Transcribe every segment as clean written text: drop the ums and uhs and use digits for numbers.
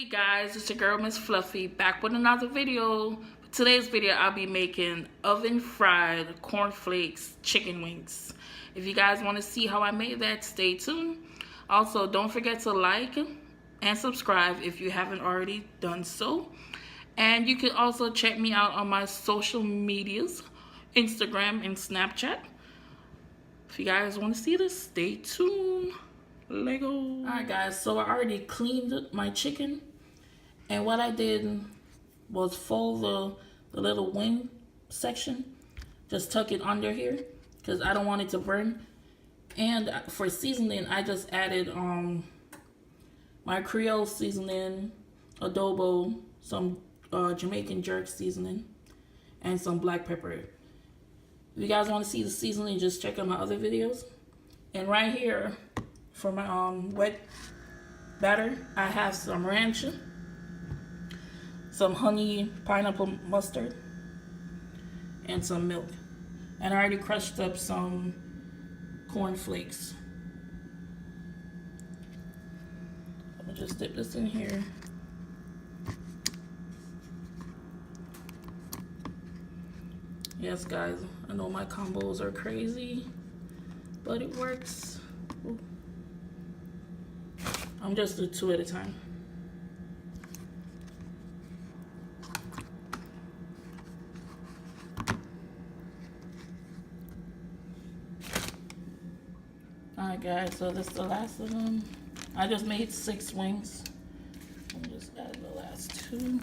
Hey guys, it's your girl Miss Fluffy back with another video. For today's video, I'll be making oven fried cornflakes chicken wings. If you guys want to see how I made that, stay tuned. Also, don't forget to like and subscribe if you haven't already done so. And you can also check me out on my social medias, Instagram and Snapchat. If you guys want to see this, stay tuned. Lego. Alright guys, so I already cleaned my chicken, and what I did was fold the little wing section, just tuck it under here because I don't want it to burn. And for seasoning, I just added my Creole seasoning, adobo, some Jamaican jerk seasoning, and some black pepper. If you guys want to see the seasoning, just check out my other videos. And right here, for my wet batter, I have some ranch, some honey pineapple mustard, and some milk. And I already crushed up some corn flakes. I'm gonna just dip this in here. Yes guys, I know my combos are crazy, but it works. Ooh. I'm just do 2 at a time. Alright guys, so this is the last of them. I just made 6 wings. I'll just add the last 2.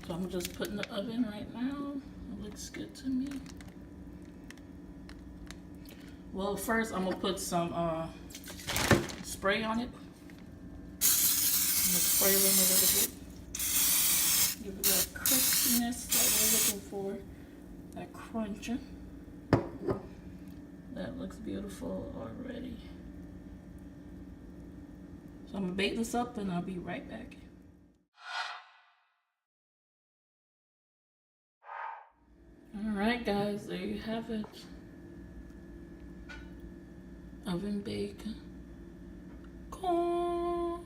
So I'm just putting the oven right now. It looks good to me. Well, first I'm gonna put some spray on it. I'm gonna spray it in a little bit. Give it that crispiness that we're looking for. That crunch. That looks beautiful already. So I'm gonna bake this up and I'll be right back. Alright guys, there you have it. Oven baked cornflakes.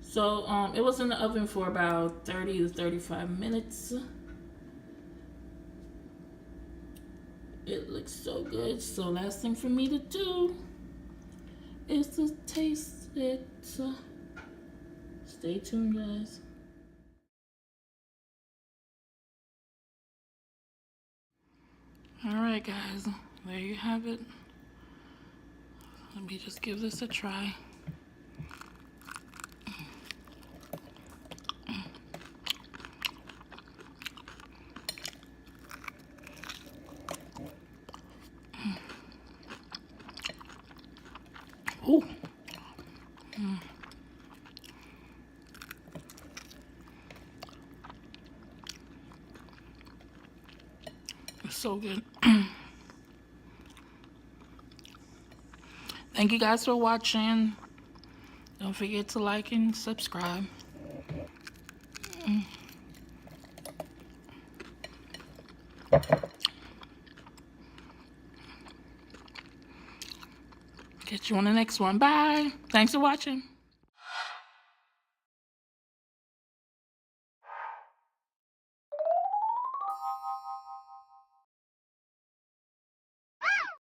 So it was in the oven for about 30 to 35 minutes. It looks so good. So last thing for me to do is to taste it. Stay tuned guys. Alright guys, there you have it. Let me just give this a try. Ooh. It's so good. Thank you guys for watching. Don't forget to like and subscribe. Catch you on the next one. Bye. Thanks for watching.